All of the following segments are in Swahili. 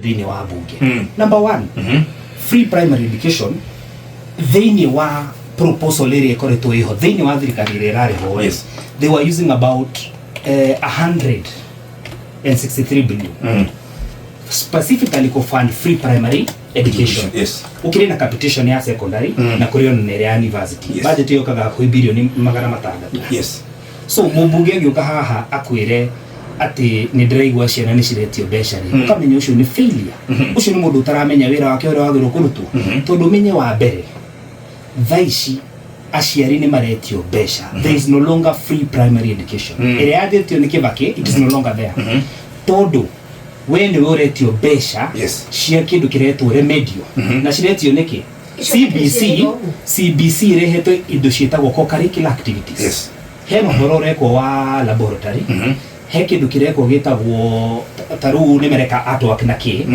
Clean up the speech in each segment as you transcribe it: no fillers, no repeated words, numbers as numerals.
thini wa bunge. Number 1, free primary education thini wa proposal area koreto iho thini wa thirikari rerare ho. Yes. They were using about 163 billion specifically to fund free primary education. Yes. Ukiri na capitation ya secondary na kurio na ya university. Yes. Budget yo kaga kwa bilioni magana matandatu. Yes. So mubunge agioka haha akwire ati ni ndiraigwa ciana ni ciretio mbeca ri ukamenya ucio ni failure. Ucio ni mundu utaramenya wira wake uri wagirwo kurutwo tondu menye wa mbere thaici aciari ni maretio mbeca. There is no longer free primary education. Ere yathetio ni Kibaki, it is no longer there. Tondu we ni uretio mbeca cia kindu kiretwo remedio na ciretio niki CBC rehetwe indo cietagwo co-curricular activities. Yes. Heno horo rekwo wa laboratory he kindu kirekwo gitagwo taru ni mereka artwork na ki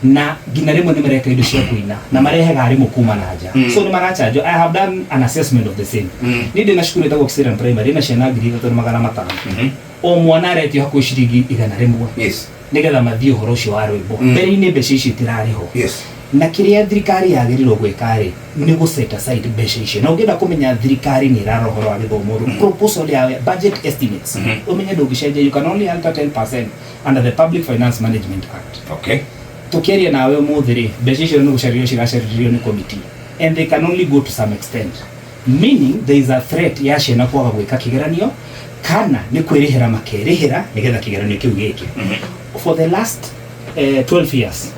na gina rimwe ni mereka indo cia kuina na marehega arimu kuma na nja. So ni marachajo. I have done an assessment of the same. Ni ndina shukuru etagwo Kiserian Primary na ciana 3,500 o mwana aretio hakuhi ciringi 100. Yes. Nigetha mathii horo ucio wa rwimbo mbere-ini mbeca icio itirariho. Yes. Na kiria thirikari yagirirwo gwika ri ni go set aside mbeca icio na ungenda kumenya thirikari ni irarohoro wa githomo proposal ya budget estimates umenye ndungicenjia you can only alter 10% under the Public Finance Management Act. Okay. Tukiria nawe muthiri mbeca icio ni gucario cigacaririo ni committee and they can only go to some extent, meaning there is a threat ya ciana kwaga gwika kigeranio kana ni kwirihira makerihira nigetha kigeranio kiu giki. For the last 12 years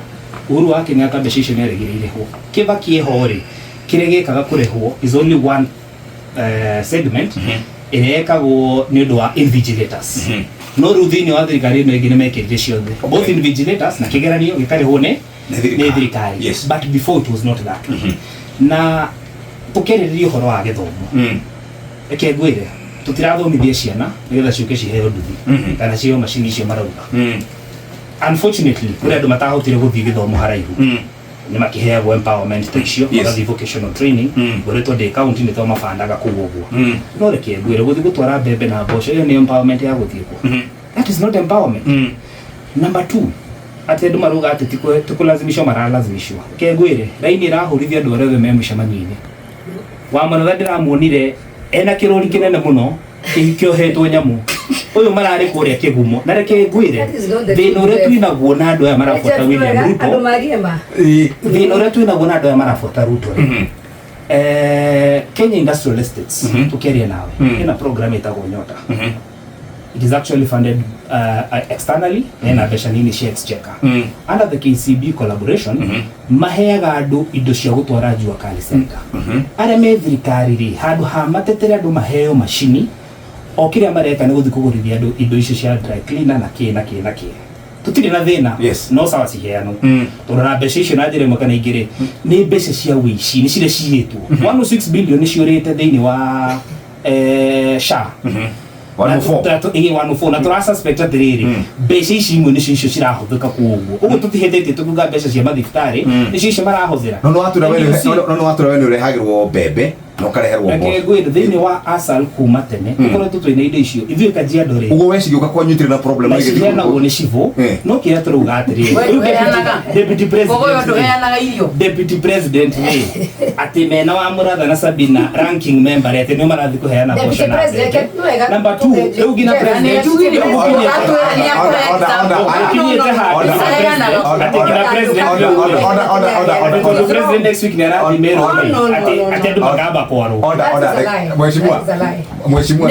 Uhuru wa Kenyatta mbeca icio neregereire ho. Kibaki ehori kirege kaga kurehwo is only one segment irekagwo ni undu wa invigilators. No ruthini wa thirikari no ingine mekirire ciothe both invigilators na kigeranio gikarehwo ni thirikari. Yes. But before it was not that. Na tukeririe horo wa githomo eke gwire tutirathomithia ciana nigetha ciuke ciheo nduthi kana cio macini icio marauga. Unfortunately, kuri andu matahotire guthii githomo haraihu ni makiheagwo empowerment ta icio magathi vocational training goretwo ndi county ni to mabandaga kuu uguo no reke ngwire guthi gutwara mbembe na mboco iyo ni empowerment ya guthii kuo. That is not empowerment. Number 2, ati andu maruga ati tikulazimisho maralazimishwa ke ngwire raini irahurithia andu arĩa me mucemanio-ini wa mwana ndiramuonire ena kirori kinene muno kiohetwo nyamu uyu marari kuria kigumo na reke ngwire thina uria twinaguo na andu aya marafuata William Ruto thina uria twinaguo na andu aya marafuata Ruto Kenya Industrial Estates tukeria nawe ina program itagwo Nyota. It is actually funded externally na mbeca nini cia exchequer under the KCB collaboration maheaga andu indo cia gutwara jua kali center aria me thirikari ri handu ha matetere andu maheo machini o kiria mareka ni guthi kugurithia andu indo icio cia dry cleaner na ki tutiri na thina. Yes. No sawa ciheano turora mbeca icio na njire makana igire ni mbeca cia wici ni cire ciitwo 106 billion ni ciurite thiini wa SHA 104 na tura suspect atiriri mbeca ici imwe ni cio cirahuthika kuuguo uguo tutihethetie tukuga mbeca cia mathibitari ni cio marahuthira no watura wenu urehagirwo mbembe no kareherwo mboco ake gwire thiini wa asal kuma tene tukoretwo twina indo icio ithuĩ Kajiado ri uguo weciria kwa nyutire na problem igi na uone civo no kira turuga atiriri deputy president ni ati mena wa Muratha na Sabina ranking member ati no marathi kuheana mboco na number 2 rĩu gina president president next week ni arathi mero ati andu magamba Mheshimiwa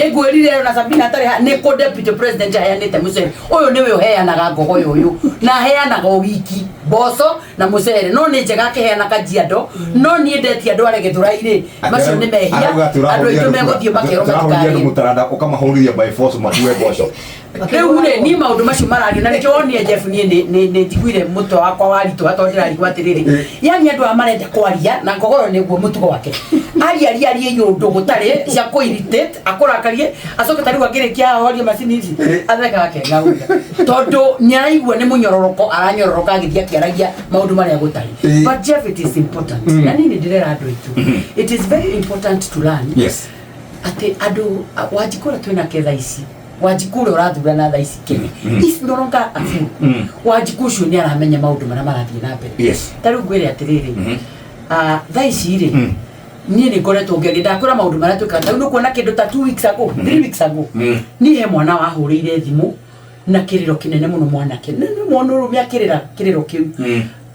nigwirire na Sabina tari ni ko deputy president ayanite Musere uyu niwe uheanaga ngogo uyu na heanaga wiki boso na Musere no ni njega kiheana Kajiado no ni ndetia andu are githuraire macio ni mehia andu itu meguthie makero matikari mutaranda ukamahurithia by force matuwe boco riu ni maundu macio marario na nikio ni Jeff ni njiguire mutwe wakwa waritu atondira rigwa atiriri yani andu amarenda kwaria na ngogoro niguo mutugo wake ari yundu gutari cia kuiritate akurakarie acoke tari agirikia horia macini ici atheka wake ngauga tondu nyaigua ni munyororoko aranyororoka agithia kiaragia maundu maria gutari but Jeff, it is important na nini ndirera andu itu it is very important to learn yes ati andu wajikora twina ketha ici Wanjiku ro rathurana tha ici Kenya is no longer a fool. Wanjiku cio ni aramenya maundu maria marathie na mbere. Yes. Taru ngwire atiriri tha ici ri ni ni ngoretwo ngeri ndakora maundu maria twikata no kuona kindu ta 2 weeks ago 3 weeks ago ni he mwana wahurire thimu na kiriro kinene muno mwana kinene mwana ru akirira kiriro kiu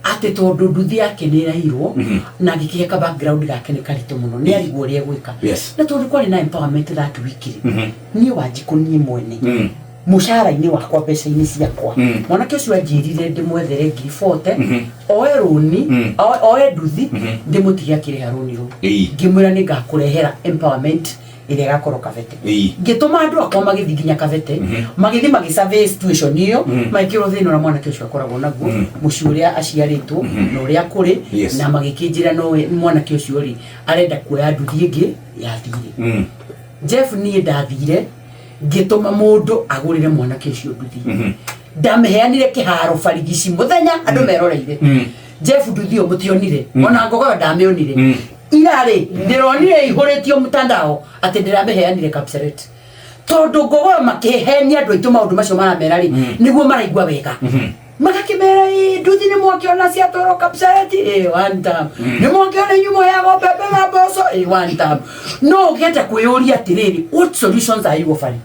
ate tondu nduthi yake ni irairwo na gikiheka background gake ni karito muno ni arigwo ria gwika na tondu kwari na empowerment that week ni Wanjiku ni mwene mushara-ini wakwa mbeca-ini ciakwa mwanake ucio anjirire ndimwethere 40 oe runi oe nduthi ndimutigia kireha runi ru ngimwira ni ngakurehera empowerment ile gakorwo Kabete ngituma andu akwa magithi nginya Kabete magithi magisurvey situation iyo maikiro thino na mwanake ucio akoragwo naguo muci uria aciaritwo na uria kuri na magikinjira no mwanake ucio ri arenda kuoya nduthi ingi yathire Jeff ni ndathire ngituma mundu agurire mwanake ucio nduthi ndameheanire kiharo barigici muthenya andu meroreire Jeff nduthi mutionire ona ngogo ndamionire irare ndironire ihuritio mutandao ati ndirameheanire Kapseret tondu ngogo makihenia andu aitu maundu macio maramera ri niguo maraigua wega magakimera nduthi ni mwakiona cia toro Kapseret one time ni mwakiona nyumo ya ng'ombe na mboco one time no ngenda kwiyuria atiriri what solutions are you offering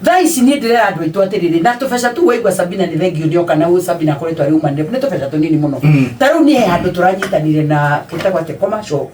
tha ici ni ndirera andu aitu atiriri na tubesha tu weigua Sabina ni thengio ndio kana u Sabina koretwo ari umande ni tubesha tunini muno taru ni he andu turanyitanire na kitagwa te commercial